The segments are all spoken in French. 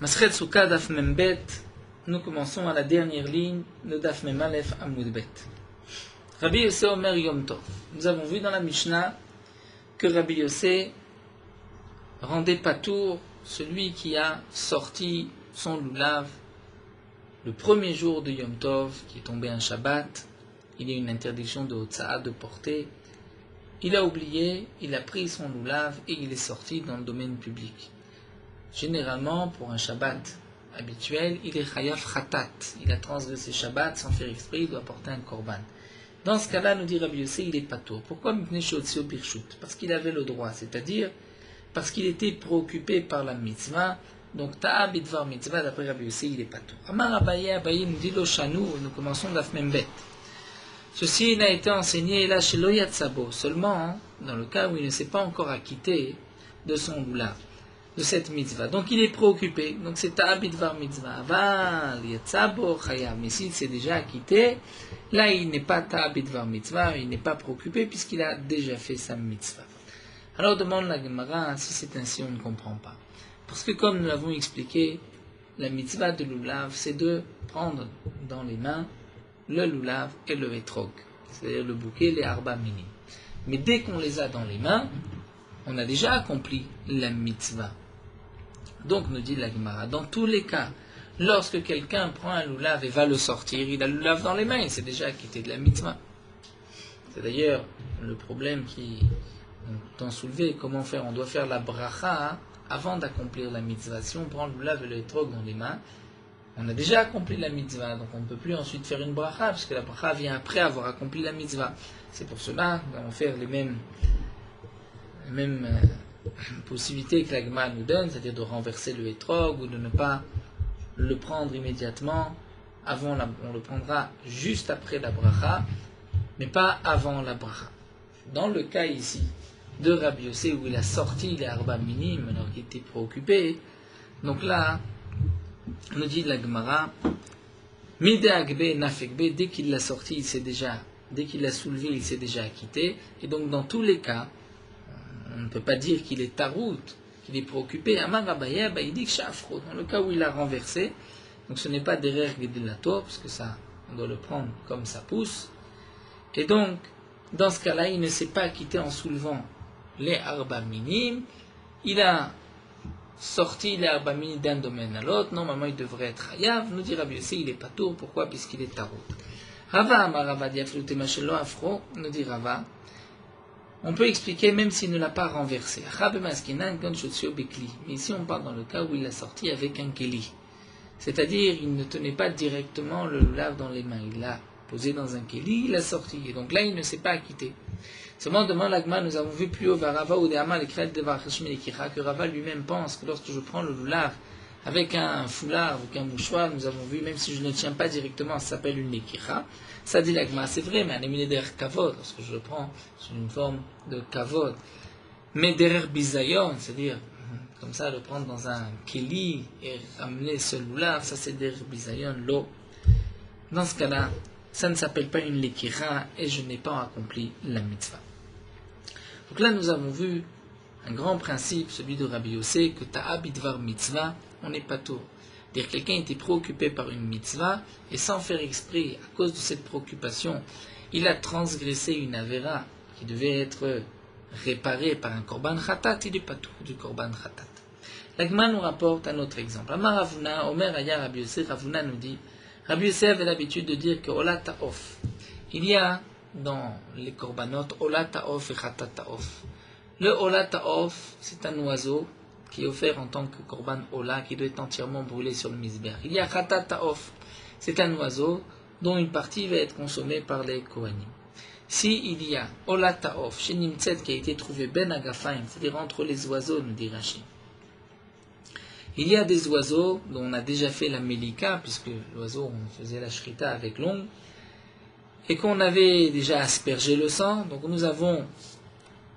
Maschet Souka Daf Membet, nous commençons à la dernière ligne de Daf Mem Aleph Amoud Bet. Rabbi Yossé Omer Yom Tov. Nous avons vu dans la Mishnah que Rabbi Yossé rendait patour celui qui a sorti son loulav le premier jour de Yom Tov, qui est tombé un Shabbat. Il y a une interdiction de Hotza'a, de porter. Il a oublié, il a pris son loulav et il est sorti dans le domaine public. Généralement, pour un Shabbat habituel, il est chayav khatat. Il a transgressé Shabbat sans faire exprès, il doit porter un korban. Dans ce cas-là, nous dit Rabbi Yossé, il est patour. Pourquoi parce qu'il avait le droit, c'est-à-dire parce qu'il était préoccupé par la mitzvah. Donc, ta'a bidvar mitzvah, d'après Rabbi Yossé, il est patour. Amar Abaye nous dit lo shanou, nous commençons daf membet. Ceci n'a été enseigné là chez Loyatsabo, seulement dans le cas où il ne s'est pas encore acquitté de son loulav, de cette mitzvah. Donc il est préoccupé. Donc c'est ta'abidvar mitzvah. Aval yatsabo chayav. Mais s'il s'est déjà acquitté, là il n'est pas ta'abidvar mitzvah, il n'est pas préoccupé puisqu'il a déjà fait sa mitzvah. Alors demande la Gemara si c'est ainsi, on ne comprend pas. Parce que comme nous l'avons expliqué, la mitzvah de loulav, c'est de prendre dans les mains le loulav et le etrog, c'est-à-dire le bouquet, les arba minim. Mais dès qu'on les a dans les mains, on a déjà accompli la mitzvah. Donc, nous dit la Gemara, dans tous les cas, lorsque quelqu'un prend un loulav et va le sortir, il a le loulav dans les mains, il s'est déjà acquitté de la mitzvah. C'est d'ailleurs le problème qui est soulevé. Comment faire? On doit faire la bracha avant d'accomplir la mitzvah. Si on prend le loulav et le etrog dans les mains, on a déjà accompli la mitzvah, donc on ne peut plus ensuite faire une bracha, parce que la bracha vient après avoir accompli la mitzvah. C'est pour cela que nous allons faire les mêmes possibilités que la Gemara nous donne, c'est-à-dire de renverser le etrog ou de ne pas le prendre immédiatement. On le prendra juste après la bracha, mais pas avant la bracha. Dans le cas ici de Rabbi Yossé, où il a sorti les arba minim alors qu'il était préoccupé, donc là, nous dit la Gemara, Midagbe nafekbe, dès qu'il l'a sorti, dès qu'il l'a soulevé, il s'est déjà acquitté. Et donc dans tous les cas, on ne peut pas dire qu'il est tarout, qu'il est préoccupé. Amar Abaye, il dit que shafro, dans le cas où il a renversé, donc ce n'est pas derrière Gedelator, parce que ça, on doit le prendre comme ça pousse. Et donc, dans ce cas-là, il ne s'est pas acquitté en soulevant les arba minim, il a sorti les arba minim d'un domaine à l'autre, normalement il devrait être hayav. Nous dit Rabbi Yossé, il est pas tour, pourquoi? Puisqu'il est tarout. Rava Amar Rava diaflutema shelo afro, nous dit Rava, on peut expliquer même s'il ne l'a pas renversé. Mais ici on parle dans le cas où il l'a sorti avec un keli. C'est-à-dire il ne tenait pas directement le loulav dans les mains. Il l'a posé dans un keli, il l'a sorti. Et donc là il ne s'est pas acquitté. Seulement devant l'agma, nous avons vu plus haut Rava ou que Rava lui-même pense que lorsque je prends le loulav avec un foulard ou qu'un mouchoir, nous avons vu, même si je ne tiens pas directement, ça s'appelle une lekicha. Ça dit l'agma, c'est vrai, mais un éminé derrière kavod, lorsque je le prends sous une forme de kavod. Mais derrière bizayon, c'est-à-dire, comme ça, le prendre dans un keli et ramener ce loulav, ça c'est derrière bizayon, l'eau. Dans ce cas-là, ça ne s'appelle pas une lekicha et je n'ai pas accompli la mitzvah. Donc là, nous avons vu un grand principe, celui de Rabbi Yossé, que ta'a bidvar mitzvah, on n'est pas tout. C'est-à-dire que quelqu'un était préoccupé par une mitzvah, et sans faire exprès, à cause de cette préoccupation, il a transgressé une avera qui devait être réparée par un korban khatat, il n'est pas tout du korban khatat. L'Agma nous rapporte un autre exemple. Amar Ravuna, Omer Aya Rabbi Yossé, Ravuna nous dit, Rabbi Yossé avait l'habitude de dire que Ola ta'of. Il y a dans les korbanot Ola ta'of et khatat ta'of. Le Ola ta'of, c'est un oiseau qui est offert en tant que korban Ola, qui doit être entièrement brûlé sur le misber. Il y a Khatat ta'of, c'est un oiseau dont une partie va être consommée par les Kohanim. Si il y a Ola ta'of, chez Nimtzet, qui a été trouvé Ben Agafaim, c'est-à-dire entre les oiseaux, nous dit Rashi. Il y a des oiseaux dont on a déjà fait la Melika, puisque l'oiseau, on faisait la shrita avec l'ongle, et qu'on avait déjà aspergé le sang, donc nous avons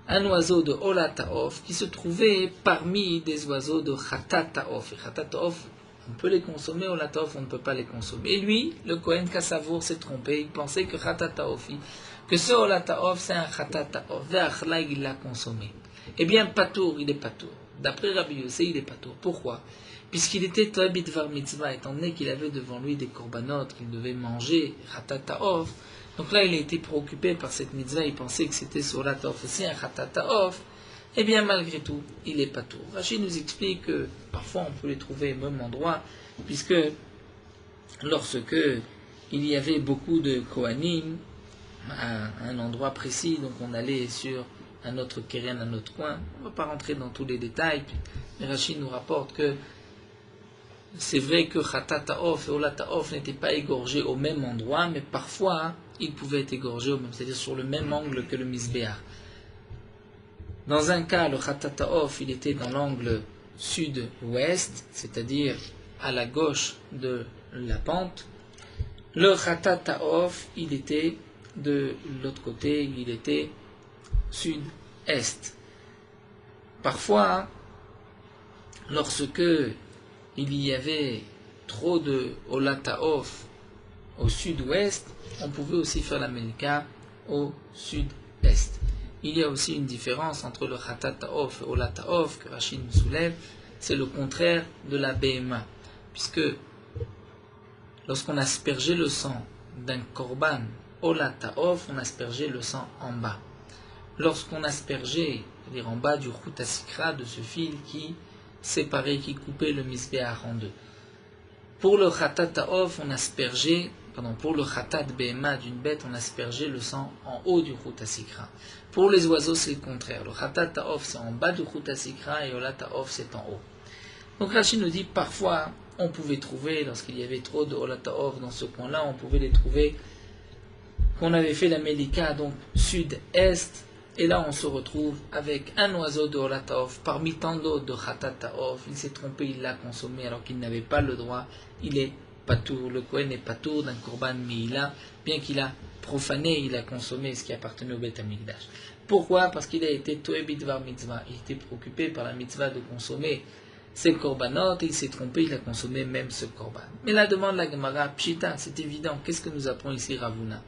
un oiseau de Ola ta'of qui se trouvait parmi des oiseaux de Khatat ta'of. Et Khatat ta'of, on peut les consommer, Ola ta'of, on ne peut pas les consommer. Et lui, le Kohen Kassavour s'est trompé, il pensait que Khatat ta'of, que ce Ola ta'of, c'est un Khatat ta'of. Ve'achla, il l'a consommé. Eh bien, patour, il est patour. D'après Rabbi Yossé, il est patour. Pourquoi? Puisqu'il était To'eh bidvar mitzvah, étant donné qu'il avait devant lui des korbanot qu'il devait manger, Khatat. Donc là, il a été préoccupé par cette mitzvah, il pensait que c'était sur la ta'of aussi, un Khatat. Eh bien, malgré tout, il est patour. Rachid nous explique que parfois on peut les trouver au même endroit, puisque lorsque il y avait beaucoup de Kohanim à un endroit précis, donc on allait sur un autre keren, un autre coin. On ne va pas rentrer dans tous les détails, mais Rachid nous rapporte que c'est vrai que Khatat Ta'of et Olat Ta'of n'étaient pas égorgés au même endroit, mais parfois ils pouvaient être égorgés au même, c'est-à-dire sur le même angle que le Mizbeach. Dans un cas, le Khatat Ta'of, il était dans l'angle sud-ouest, c'est-à-dire à la gauche de la pente. Le Khatat Ta'of, il était de l'autre côté, il était sud-est. Parfois, lorsque il y avait trop de Olat Ta'of au sud-ouest, on pouvait aussi faire la Melika au sud-est. Il y a aussi une différence entre le Khatat Ta'of et Olat Ta'of que Rachid nous soulève, c'est le contraire de la BMA, puisque lorsqu'on aspergeait le sang d'un korban Olat Ta'of, on aspergeait le sang en bas. Lorsqu'on aspergeait, c'est-à-dire en bas du Chut HaSikra, de ce fil qui séparait, qui coupait le Mizbeach en deux. Pour le Khatat Ta'of, on aspergeait, pour le Khatat BMA d'une bête, on aspergeait le sang en haut du Chut HaSikra. Pour les oiseaux, c'est le contraire. Le Khatat Ta'of, c'est en bas du Chut HaSikra et Olat Ta'of, c'est en haut. Donc Rachid nous dit, parfois, on pouvait trouver, lorsqu'il y avait trop de Olat Ta'of dans ce coin-là, on pouvait les trouver, qu'on avait fait la Melika, donc sud-est, et là on se retrouve avec un oiseau de Olat Ta'of, parmi tant d'autres de Khatat Ta'of, il s'est trompé, il l'a consommé alors qu'il n'avait pas le droit, il est patour, le Kohen est patour d'un korban Mi'ila, bien qu'il a profané, il a consommé ce qui appartenait au Beth Amikdash. Pourquoi? Parce qu'il a été To'eh bidvar mitzvah, il était préoccupé par la mitzvah de consommer ses korbanot, et il s'est trompé, il a consommé même ce korban. Mais la demande la Gemara, Pshita, c'est évident, qu'est-ce que nous apprend ici Ravuna?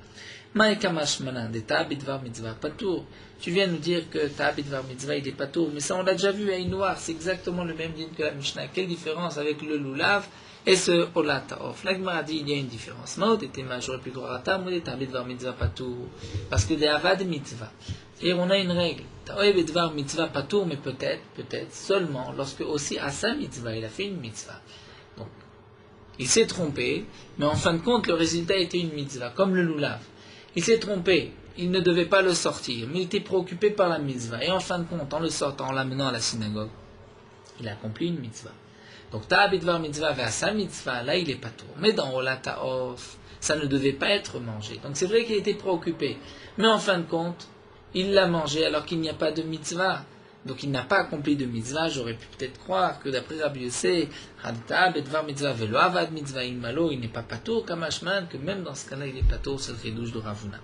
De Ta'abidvar mitzvah patour. Tu viens nous dire que Ta'abidvar mitzvah il est patour, mais ça on l'a déjà vu à Noir, c'est exactement le même din que la Mishnah. Quelle différence avec le lulav et ce Olat Ta'of? La Gemara dit il y a une différence. Maot et Tema, j'aurais pu croire à Tam ou Ta'abidvar mitzvah patour, parce que des avad mitzvah. Et on a une règle. Ta'abidvar mitzvah patour, mais peut-être seulement lorsque aussi à sa mitzvah il a fait une mitzvah. Donc il s'est trompé, mais en fin de compte le résultat était une mitzvah, comme le lulav. Il s'est trompé, il ne devait pas le sortir, mais il était préoccupé par la mitzvah. Et en fin de compte, en le sortant, en l'amenant à la synagogue, il a accompli une mitzvah. Donc, Ta'abidvar mitzvah vers sa mitzvah, là il est pas tout. Mais dans Olat Ta'of, ça ne devait pas être mangé. Donc c'est vrai qu'il était préoccupé. Mais en fin de compte, il l'a mangé alors qu'il n'y a pas de mitzvah. Donc il n'a pas accompli de mitzvah. J'aurais pu peut-être croire que d'après Rabbi Yossé, Ta'abidvar mitzvah velo avad mitzvah imalo, il n'est pas patour kamashman, que même dans ce cas-là il est patour, c'est le chidouche de Ravuna.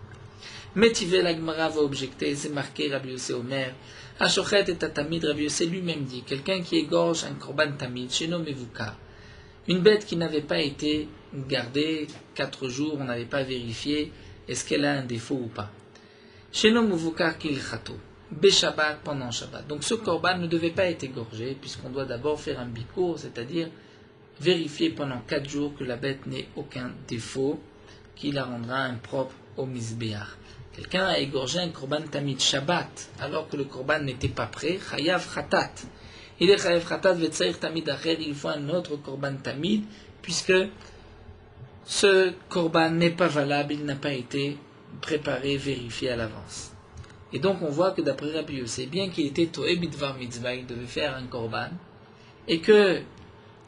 Mais Tivé la Gemara va objecter, c'est marqué Rabbi Yossé Omer, Hashochet et Tatamid, Rabbi Yossé lui-même dit, quelqu'un qui égorge un korban tamid, sheno mevuka, une bête qui n'avait pas été gardée 4 jours, on n'avait pas vérifié est-ce qu'elle a un défaut ou pas. Sheno mevuka kil chato. Beshabbat pendant Shabbat. Donc ce korban ne devait pas être égorgé, puisqu'on doit d'abord faire un bikour, c'est-à-dire vérifier pendant 4 jours que la bête n'ait aucun défaut, qui la rendra impropre au Mizbeach. Quelqu'un a égorgé un korban tamid Shabbat, alors que le korban n'était pas prêt, chayav khatat. Il est chayav khatat vetzair tamid acher, il faut un autre korban tamid, puisque ce korban n'est pas valable, il n'a pas été préparé, vérifié à l'avance. Et donc on voit que d'après Rabbi Yossé, bien qu'il était To'eh bidvar mitzvah, il devait faire un korban, et que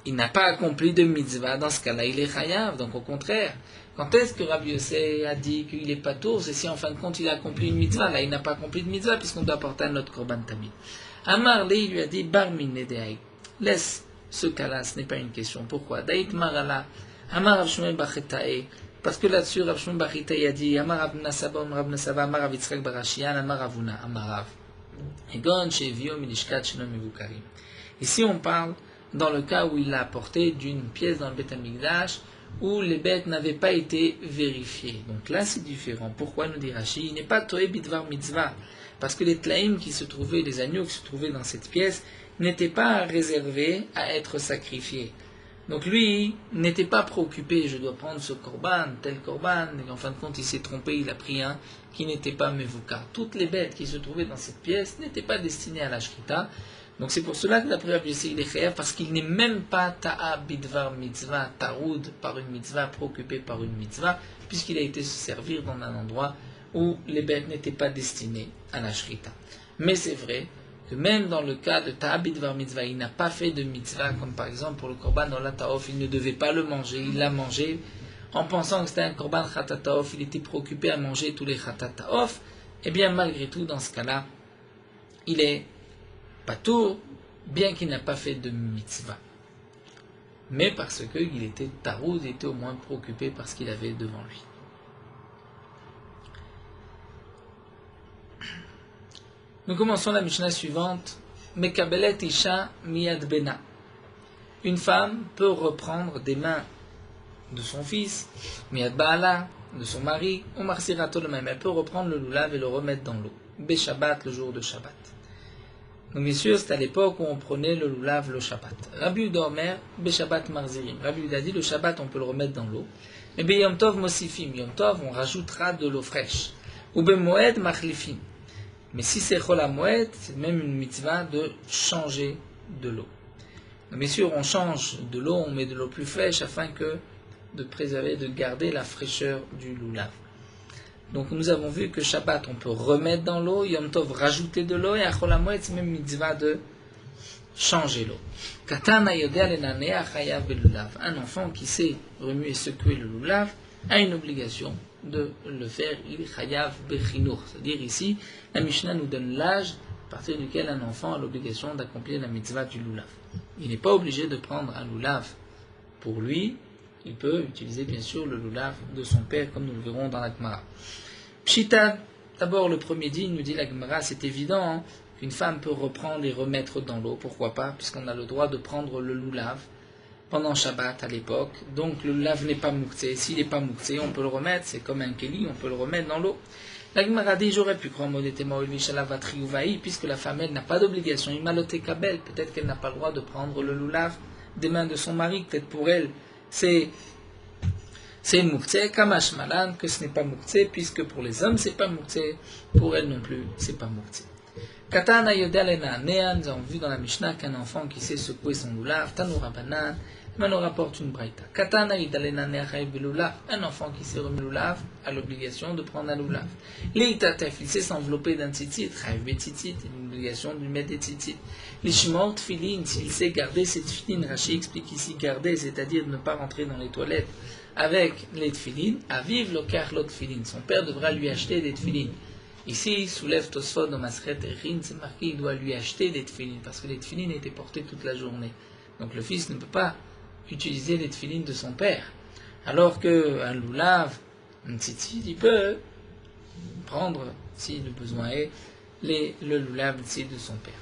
il n'a pas accompli de mitzvah, dans ce cas-là il est chayav. Donc au contraire, quand est-ce que Rabbi Yossé a dit qu'il est patour? C'est si en fin de compte il a accompli une mitzvah. Là il n'a pas accompli de mitzvah puisqu'on doit apporter un autre korban tamid. Amar il lui a dit bar minne, laisse ce cas-là, ce n'est pas une question. Pourquoi? Daït marala Amar Rav Shmuel bar Chetae, parce que là-dessus Rav Shmuel bar Chetae a dit Amar Rav Nasaba, Rav Nasaba, Amar Rav Yitzchak bar Ashiyan, Amar Ravuna, Amar Rav Egon shevio minishkat sheno mevukarim. Ici on parle dans le cas où il l'a apporté d'une pièce dans le Beth Amikdash où les bêtes n'avaient pas été vérifiées. Donc là c'est différent. Pourquoi nous dit Rashi? Il n'est pas To'eh bidvar mitzvah, parce que les tlaïm qui se trouvaient, les agneaux qui se trouvaient dans cette pièce, n'était pas réservé à être sacrifié. Donc lui n'était pas préoccupé, je dois prendre ce korban, tel korban, et en fin de compte il s'est trompé, il a pris un qui n'était pas mevouka. Toutes les bêtes qui se trouvaient dans cette pièce n'étaient pas destinées à la shrita. Donc c'est pour cela que d'après Rabbi Yossi il est chayav, parce qu'il n'est même pas ta'a bidvar mitzvah, taroud par une mitzvah, préoccupé par une mitzvah, puisqu'il a été se servir dans un endroit où les bêtes n'étaient pas destinées à la shrita. Mais c'est vrai que même dans le cas de ta'a bidvar mitzvah, il n'a pas fait de mitzvah, comme par exemple pour le korban dans la ta'of, il ne devait pas le manger, il l'a mangé en pensant que c'était un korban chatat ta'of, il était préoccupé à manger tous les chatat ta'of, et bien malgré tout dans ce cas-là, il est patour, bien qu'il n'a pas fait de mitzvah. Mais parce qu'il était taroud, il était au moins préoccupé par ce qu'il avait devant lui. Nous commençons la Mishnah suivante. Mekabelet isha miyad bena. Une femme peut reprendre des mains de son fils, miyad baala, de son mari, ou marsirato le même. Elle peut reprendre le lulav et le remettre dans l'eau. Beshabbat, le jour de Shabbat. Donc bien sûr, c'est à l'époque où on prenait le lulav le Shabbat. Rabbi Yehuda Omer, Beshabbat marzirim. Rabbi Yehuda dit le Shabbat on peut le remettre dans l'eau. Mais be Yom Tov mosifim. Yom Tov on rajoutera de l'eau fraîche. Ou be Moed machlifim. Mais si c'est Chol HaMoed, c'est même une mitzvah de changer de l'eau. Donc bien sûr, on change de l'eau, on met de l'eau plus fraîche afin de préserver, de garder la fraîcheur du lulav. Donc nous avons vu que Shabbat, on peut remettre dans l'eau, Yom Tov rajouter de l'eau, et à Chol HaMoed, c'est même mitzvah de changer l'eau. Katan hayodea lenanea chayav belulav. Un enfant qui sait remuer et secouer le lulav a une obligation de le faire, il est chayav bechinour. C'est-à-dire ici, la Mishnah nous donne l'âge à partir duquel un enfant a l'obligation d'accomplir la mitzvah du lulav. Il n'est pas obligé de prendre un lulav pour lui, il peut utiliser bien sûr le lulav de son père, comme nous le verrons dans la Gemara. Pshita, d'abord le premier dit, nous dit la Gemara, c'est évident hein, qu'une femme peut reprendre et remettre dans l'eau, pourquoi pas, puisqu'on a le droit de prendre le lulav pendant Shabbat à l'époque, donc le lulav n'est pas mouktsé. S'il n'est pas mouktsé, on peut le remettre, c'est comme un keli, on peut le remettre dans l'eau. La Gemara dit, j'aurais pu croire puisque la femme elle n'a pas d'obligation, imalote kabel, peut-être qu'elle n'a pas le droit de prendre le lulav des mains de son mari, peut-être pour elle c'est mouktsé, kamash malan, que ce n'est pas mouktsé, puisque pour les hommes c'est pas mouktsé, pour elle non plus c'est pas mouktsé. Katana yodalena nean, nous avons vu dans la Mishnah qu'un enfant qui sait secouer son lulav, tanoura banan, mais nous rapporte une braïta. Katana yodalena neachayv belulav, un enfant qui sait remuer le lulav a l'obligation de prendre un lulav. Leitatef, il sait s'envelopper d'un tzitzit, chayv betzitzit, une obligation de lui mettre des tzitzit. Lishmor tfilin, s'il sait garder ses tfilin, Rashi explique ici garder, c'est-à-dire ne pas rentrer dans les toilettes avec les tfilin, aviv lokar lot tfilin, son père devra lui acheter des tfilin. Ici, soulève Tosfot dans Masret Erin, c'est marqué il doit lui acheter des tfilin, parce que les tfilin étaient portés toute la journée. Donc le fils ne peut pas utiliser les tfilin de son père. Alors qu'un lulav, un tzitzit, il peut prendre, si le besoin est, le lulav de son père.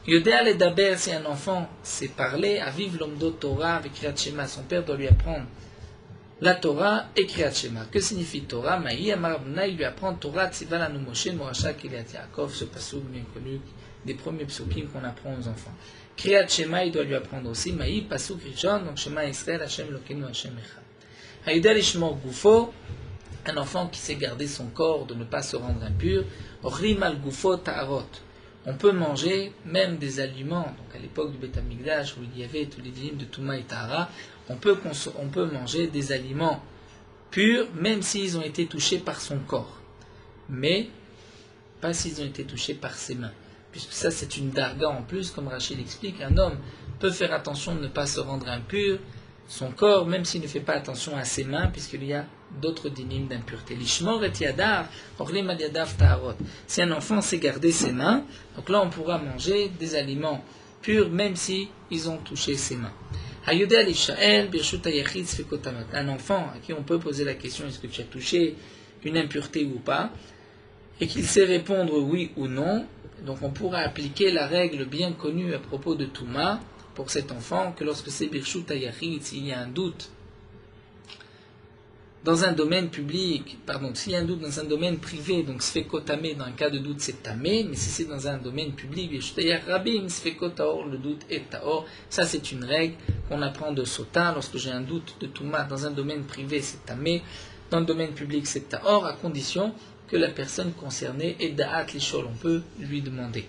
Yodéa le daber, si un enfant sait parler, aviv l'omdo Torah avec Kriyat Shema, son père doit lui apprendre la Torah et Kriyat Shema. Que signifie Torah? Maï Amar Bna, il lui apprend Torah Tzivalanu Moshe Morasha Kiliat Yaakov, ce passouk bien connu des premiers psukim qu'on apprend aux enfants. Kriyat Shema, il doit lui apprendre aussi Maï passouk Rishon, donc Shema Israël Hashem Lokenu Hashem Echad. Hayuda lishmor gufo, un enfant qui sait garder son corps de ne pas se rendre impur. Ochrim al gufo ta'arot. On peut manger même des aliments, donc à l'époque du Beth Amikdash où il y avait tous les dynimes de Touma et Tahara, on peut manger des aliments purs même s'ils ont été touchés par son corps, mais pas s'ils ont été touchés par ses mains, puisque ça c'est une darga en plus, comme Rachid explique, un homme peut faire attention de ne pas se rendre impur, son corps, même s'il ne fait pas attention à ses mains, puisqu'il y a d'autres dynimes d'impureté. Lishmor et yadav, orlim al yadav taharot. Si un enfant sait garder ses mains, donc là on pourra manger des aliments purs, même si ils ont touché ses mains. Hayudeh al-Ishael, birshut hayachid sfikotamat. Un enfant à qui on peut poser la question, est-ce que tu as touché une impureté ou pas, et qu'il sait répondre oui ou non, donc on pourra appliquer la règle bien connue à propos de Touma, pour cet enfant, que lorsque c'est birshut hayachid, s'il y a un doute dans un domaine public, s'il y a un doute dans un domaine privé, donc sfekot tamé, dans un cas de doute c'est tamé, mais si c'est dans un domaine public, rabim sfekot taor, le doute est taor. Ça c'est une règle qu'on apprend de Sota. Lorsque j'ai un doute de Touma dans un domaine privé c'est tamé, dans le domaine public c'est taor, à condition que la personne concernée est da'at lishol, on peut lui demander.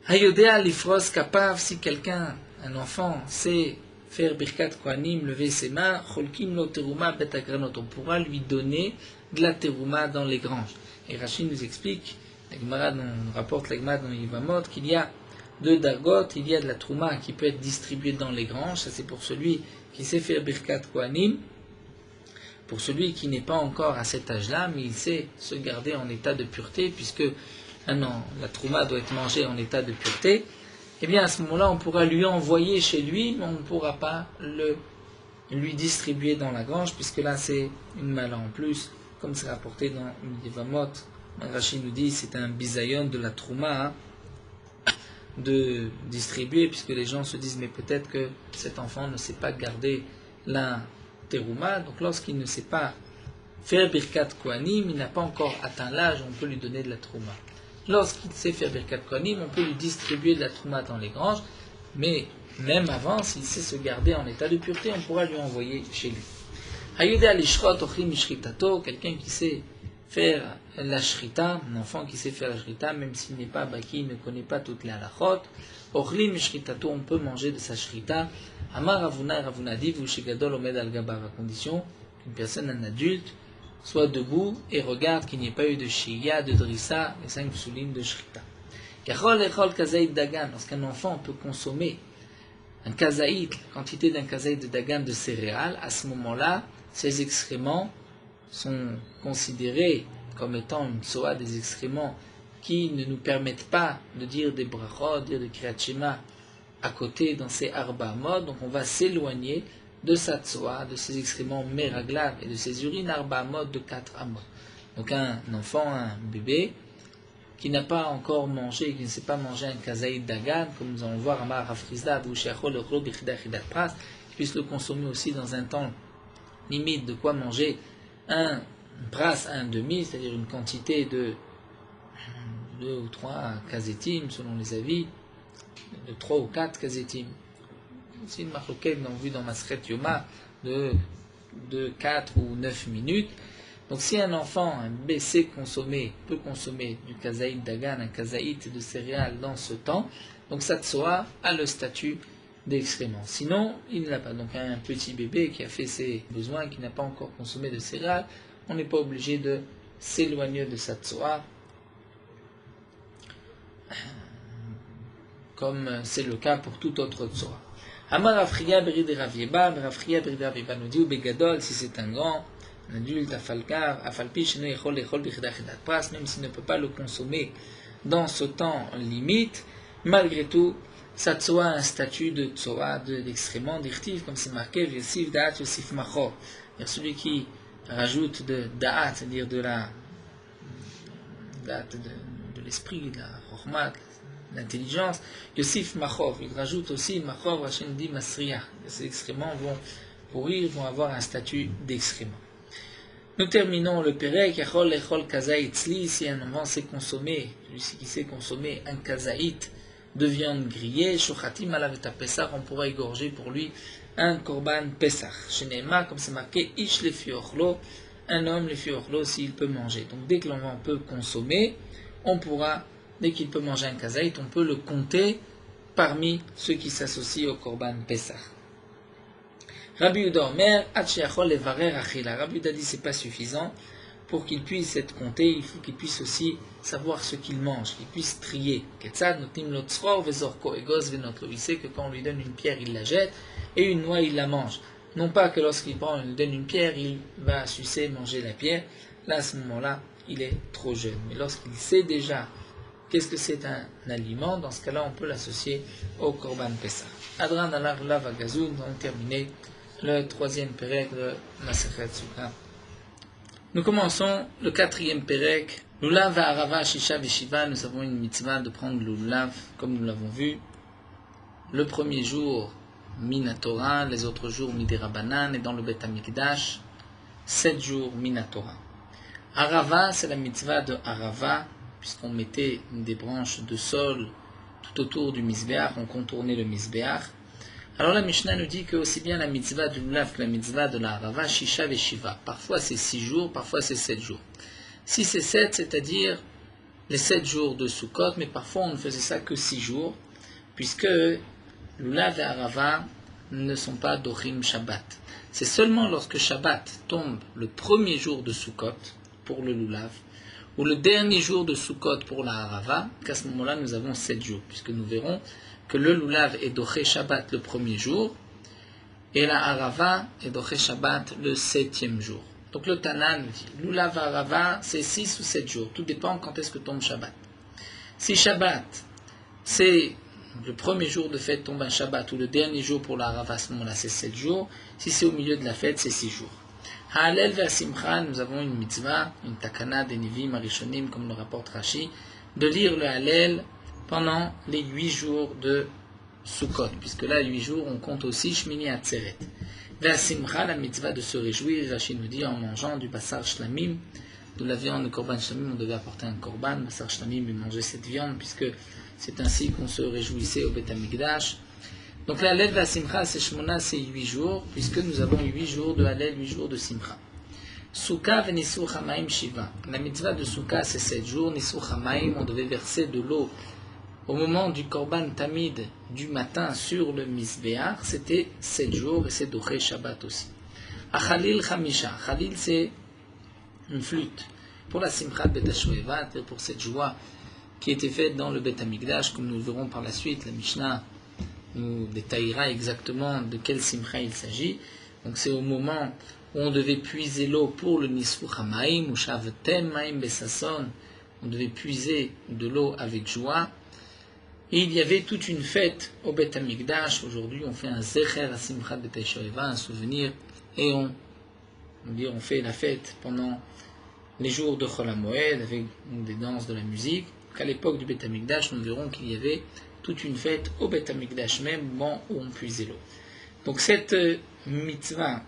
Hayodea lifros kapav, si quelqu'un, un enfant, sait faire birkat kohanim, lever ses mains, cholkim lo teruma bet agranot, on pourra lui donner de la teruma dans les granges. Et Rachid nous explique, la Gemara nous rapporte la Gemara dans Yivamot, qu'il y a deux dargot, il y a de la trouma qui peut être distribuée dans les granges, ça c'est pour celui qui sait faire birkat kohanim, pour celui qui n'est pas encore à cet âge-là, mais il sait se garder en état de pureté, puisque la trouma doit être mangée en état de pureté, eh bien à ce moment-là, on pourra lui envoyer chez lui, mais on ne pourra pas lui distribuer dans la grange, puisque là c'est une mala en plus, comme c'est rapporté dans Yevamot. Rachid nous dit c'est un bisayon de la trouma de distribuer, puisque les gens se disent mais peut-être que cet enfant ne sait pas garder la terouma, donc lorsqu'il ne sait pas faire birkat kohanim, il n'a pas encore atteint l'âge, on peut lui donner de la trouma. Lorsqu'il sait faire birkat kohanim, on peut lui distribuer de la trouma dans les granges, mais même avant, s'il sait se garder en état de pureté, on pourra lui envoyer chez lui. Hayuda lishrot ochrim mishritato, quelqu'un qui sait faire la shrita, un enfant qui sait faire la shrita, même s'il n'est pas baki, il ne connaît pas toutes les halachot, ochrim mishritato, on peut manger de sa shrita. Amar Ravuna dit, vous shegadol omed al gabar, à condition qu'une personne, un adulte, soit debout et regarde qu'il n'y ait pas eu de shia, de drissa, les 5 psulim de shrita. Lorsqu'un enfant peut consommer un kazaït, quantité d'un kazaït de dagan de céréales, à ce moment-là, ces excréments sont considérés comme étant une tsoa, des excréments qui ne nous permettent pas de dire des brachot, dire des kriyat shema à côté dans ces arba amot, donc on va s'éloigner de sa tsoa, de ses excréments meraglav et de ses urines arba amot de 4 amot. Donc un enfant, un bébé, qui n'a pas encore mangé, qui ne sait pas manger un kazaïd dagan, comme nous allons voir, Amar Hafrizda, qui puisse le consommer aussi dans un temps limite de quoi manger un pras, un demi, c'est-à-dire une quantité de 2 ou 3 kazetim, selon les avis, de 3 ou 4 kazetim. C'est une marloquette qu'on a vu dans Masret Yoma de 4 ou 9 minutes. Donc si un enfant, un bébé peut consommer du kazaït dagan, un kazaït de céréales dans ce temps, donc ça tsoa a le statut d'excrément. Sinon, il ne l'a pas. Donc un petit bébé qui a fait ses besoins, qui n'a pas encore consommé de céréales, on n'est pas obligé de s'éloigner de sa tsoa, comme c'est le cas pour toute autre tsoa. Amar Afriya Berid Ravieba, Afriya Berid Ravieba nous dit, ou Begadol, si c'est un grand, un adulte, même s'il ne peut pas le consommer dans ce temps limite, malgré tout, ça tsoa a un statut de tsoa, d'excrément, d'irtif, comme c'est marqué, Yosif Da'at, Yosif Machor. Celui qui rajoute de Da'at, c'est-à-dire de l'esprit, de la Rochma, de l'intelligence, Yosif Machor, il rajoute aussi Machor, Hachem dit Masriya. Ces excréments vont pourrir, vont avoir un statut d'excrément. Nous terminons le Perek, Yachol Echol Kazaït Tzli, si un enfant sait consommer, celui qui sait consommer un kazaït de viande grillée, Shochatim Alavet Pesach, on pourra égorger pour lui un korban Pesach. Shenema, comme c'est marqué, Ish le Fiochlo, un homme le Fiochlo s'il peut manger. Donc dès que l'enfant peut consommer, on pourra, dès qu'il peut manger un kazaït, on peut le compter parmi ceux qui s'associent au korban Pesach. Rabbi Yehuda Omer, Rabbi Yehuda dit c'est pas suffisant, pour qu'il puisse être compté, il faut qu'il puisse aussi savoir ce qu'il mange, qu'il puisse trier. Il sait que quand on lui donne une pierre, il la jette, et une noix, il la mange. Non pas que lorsqu'il donne une pierre, il va sucer, manger la pierre. Là, à ce moment-là, il est trop jeune. Mais lorsqu'il sait déjà qu'est-ce que c'est un aliment, dans ce cas-là, on peut l'associer au Korban Pesach. Adran alar lava gazoun, nous avons terminé le 3e Perek de Masechet Sukkah. Nous commençons le 4e Perek. Lulav va'arava shisha v'shiva, nous avons une mitzvah de prendre le lulav, comme nous l'avons vu. Le premier jour, Minatora, les autres jours, Midirabanan, et dans le Bet HaMikdash. 7 jours Minatora. Arava, c'est la mitzvah de Arava, puisqu'on mettait des branches de sol tout autour du Misbéach, on contournait le Misbéach. Alors la Mishnah nous dit que aussi bien la mitzvah du lulav que la mitzvah de la Arava, Shisha et Shiva. Parfois c'est 6 jours, parfois c'est 7 jours. Si c'est 7, c'est-à-dire les 7 jours de Sukkot, mais parfois on ne faisait ça que 6 jours, puisque lulav et Arava ne sont pas d'Orim Shabbat. C'est seulement lorsque Shabbat tombe le premier jour de Sukkot pour le lulav, ou le dernier jour de Sukkot pour la Arava, qu'à ce moment-là nous avons 7 jours, puisque nous verrons que le lulav est d'Oché Shabbat le premier jour, et la Arava est d'Oché Shabbat le 7e jour. Donc le Tana nous dit, lulav Arava c'est 6 ou 7 jours, tout dépend quand est-ce que tombe Shabbat. Si Shabbat, c'est le premier jour de fête tombe un Shabbat, ou le dernier jour pour la Arava, à ce moment-là c'est 7 jours, si c'est au milieu de la fête c'est 6 jours. Ha'alel vers Simcha, nous avons une mitzvah, une takana des Nivim Arishonim, comme le rapporte Rashi, de lire le Hallel pendant les 8 jours de Sukkot, puisque là, 8 jours, on compte aussi Shmini Atzeret. Vers Simcha, la mitzvah de se réjouir, Rashi nous dit en mangeant du Basar Shlamim, de la viande de Korban Shlamim, on devait apporter un Korban, Basar Shlamim, et manger cette viande, puisque c'est ainsi qu'on se réjouissait au Beth Amikdash. Donc la Hallel va Simcha, c'est Shmona, c'est 8 jours, puisque nous avons 8 jours de Hallel, 8 jours de Simcha. Souka v'nisur Hamaim Shiva. La mitzvah de Souka, c'est 7 jours. Nisur Hamaim, on devait verser de l'eau au moment du Korban Tamid du matin sur le Misbéach, c'était 7 jours, et c'est Doché Shabbat aussi. Achalil Chamisha. Khalil, c'est une flûte. Pour la Simcha Bet HaShoeva, pour cette joie qui était faite dans le Bet Amikdash, comme nous le verrons par la suite, la Mishnah nous détaillera exactement de quel simcha il s'agit. Donc c'est au moment où on devait puiser l'eau pour le Nisur Hamaim, ou Shavtem Maim Besasson, on devait puiser de l'eau avec joie. Et il y avait toute une fête au Bet Amikdash. Aujourd'hui on fait un Zecher à Simchat Bet HaShoeva, un souvenir, et on fait la fête pendant les jours de Chol HaMoed avec des danses, de la musique. Qu'à l'époque du Bet Amikdash, nous verrons qu'il y avait toute une fête au Bet Amikdash même, au moment où on puisait l'eau. Donc cette mitzvah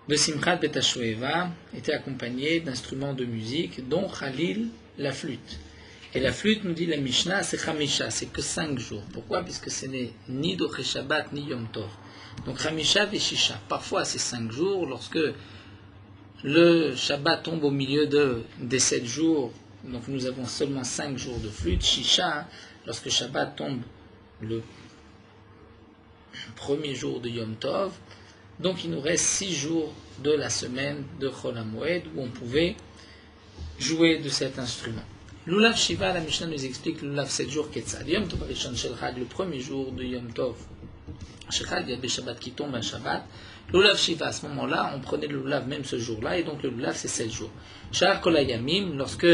de Simchat Bet HaShoeva était accompagnée d'instruments de musique, dont Khalil, la flûte. Et la flûte, nous dit la Mishnah, c'est Chamisha, c'est que 5 jours. Pourquoi? Puisque ce n'est ni Doché Shabbat, ni Yom Tov. Donc Chamisha et Shisha. Parfois c'est 5 jours, lorsque le Shabbat tombe au milieu des 7 jours, donc nous avons seulement 5 jours de flûte. Shisha, lorsque Shabbat tombe le premier jour de Yom Tov, donc il nous reste 6 jours de la semaine de Chol HaMoed où on pouvait jouer de cet instrument. Lulav Shiva, la Mishnah nous explique Lulav 7 jours Ketzad. Yom Tov Arishon Shel Chag, le premier jour de Yom Tov. Shel Chag, il y a des Shabbat qui tombent un Shabbat. Lulav Shiva, à ce moment-là, on prenait le Lulav même ce jour-là, et donc le Lulav c'est 7 jours. Shar Kol Hayamim, lorsque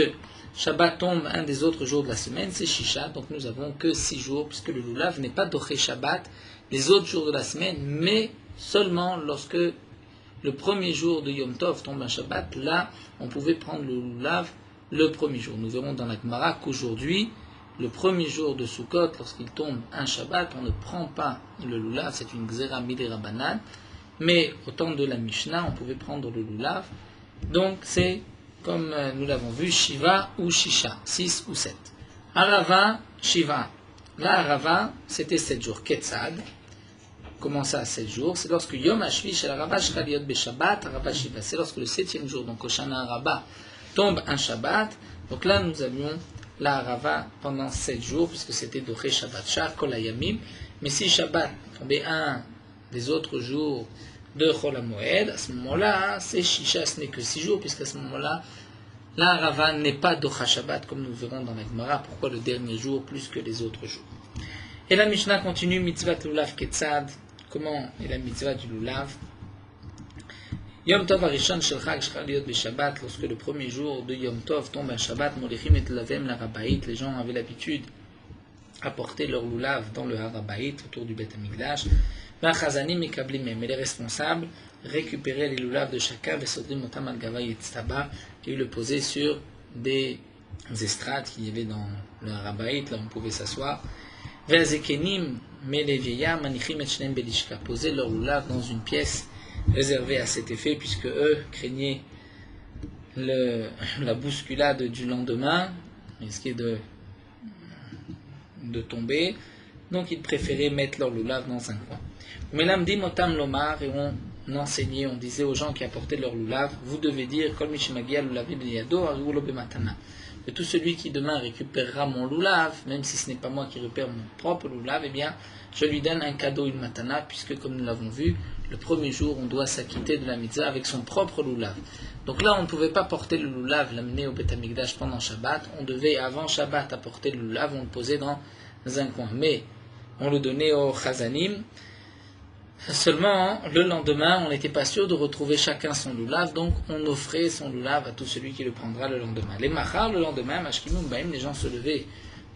Shabbat tombe un des autres jours de la semaine, c'est Shisha, donc nous avons que 6 jours, puisque le Lulav n'est pas Doché Shabbat les autres jours de la semaine, mais seulement lorsque le premier jour de Yom Tov tombe un Shabbat, là, on pouvait prendre le Lulav le premier jour. Nous verrons dans la Gemara qu'aujourd'hui, le premier jour de Sukkot, lorsqu'il tombe un Shabbat, on ne prend pas le Lulav, c'est une Gzera Midei Rabbanan, mais au temps de la Mishnah, on pouvait prendre le Lulav. Donc c'est, comme nous l'avons vu, Shiva ou Shisha, 6 ou 7. Arava, Shiva. La Arava, c'était 7 jours. Ketzad, comment ça, 7 jours? C'est lorsque Yom HaShvi shel Arava Shchaliot Beshabbat, Arava Shiva. C'est lorsque le 7e jour, donc Hoshana Araba, tombe un Shabbat. Donc là, nous avions la Arava pendant 7 jours, puisque c'était Doché Shabbat, Shar Kol Hayamim. Mais si Shabbat tombait un des autres jours de Chol HaMoed, à ce moment-là, c'est Shisha, ce n'est que 6 jours, puisqu'à ce moment-là, la Arava n'est pas Docha Shabbat, comme nous verrons dans la Gemara. Pourquoi le dernier jour plus que les autres jours? Et la Mishnah continue, Mitzvah Lulav Ketzad. Comment est la Mitzvah du Lulav? Yom Tov Arishon Shel Chag Shchaliot Beshabbat, lorsque le premier jour de Yom Tov tombe un Shabbat, Molichim et Lavem la Rabbaït, les gens avaient l'habitude à porter leur Lulav dans le Harabbaït, autour du Beth Amikdash. Vachazanim et Kablimem, et les responsables récupéraient les Lulav de chacun, Vesodrim Otam al Gavay et Tztaba, et le posaient sur des estrades qu'il y avait dans le Harabbaït, là on pouvait s'asseoir. Vezekenim, mais les vieillards, Manichim et Shneim Belishka, posaient leur Lulav dans une pièce réservés à cet effet, puisque eux craignaient la bousculade du lendemain, risquaient de tomber, donc ils préféraient mettre leur loulav dans un coin. Mais l'amdim otam lomar, et on enseignait, on disait aux gens qui apportaient leur loulav, vous devez dire kol mishimagia lulavi b'yado ariu lo b'matana. Que tout celui qui demain récupérera mon loulav, même si ce n'est pas moi qui récupère mon propre loulav, eh bien, je lui donne un cadeau, une matana, puisque comme nous l'avons vu, le premier jour, on doit s'acquitter de la mitzvah avec son propre loulav. Donc là, on ne pouvait pas porter le loulav, l'amener au Beth Amikdash pendant Shabbat. On devait, avant Shabbat, apporter le loulav, on le posait dans un coin. Mais on le donnait aux chazanim. Seulement, le lendemain, on n'était pas sûr de retrouver chacun son loulav, donc on offrait son loulav à tout celui qui le prendra le lendemain. Les machar, le lendemain, mashkimum baim, les gens se levaient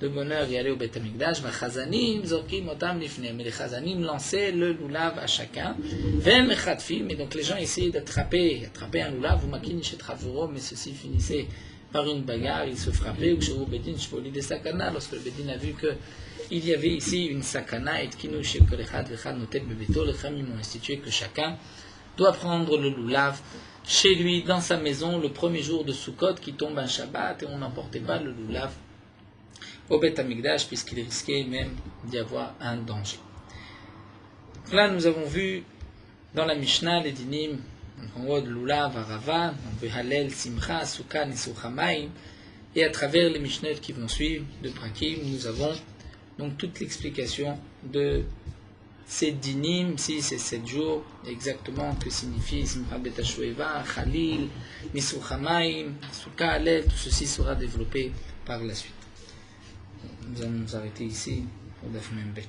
de bonne heure et allaient au Beth Amikdash, chazanim zorkim otam lifnem, et les chazanim lançaient le loulav à chacun, ven mechatfim, et donc les gens essayaient d'attraper un loulav, ou makin chetravuro, mais ceci finissait par une bagarre, ils se frappaient, ou chez bedin shpoli de sakana, lorsque le bedin a vu que il y avait ici une sakana, et kinu shel kol echad vechad notel bebeto, les familles m'ont institué que chacun doit prendre le loulav chez lui, dans sa maison, le premier jour de Sukkot qui tombe un Shabbat, et on n'emportait pas le loulav au Beth Amikdash, puisqu'il risquait même d'y avoir un danger. Donc là, nous avons vu dans la Mishnah les dinim, en haut de Lulav, Arava, Halel, Simcha, Sukkah, Nesuchamaim, et à travers les Mishnahs qui vont suivre de Prakim, nous avons donc toute l'explication de ces dinim, si c'est 7 jours, exactement que signifie Simcha Betashueva, Khalil, Nesuchamaim, Sukkah, Halel, tout ceci sera développé par la suite. Nous allons nous arrêter ici pour Daf Mem Bet.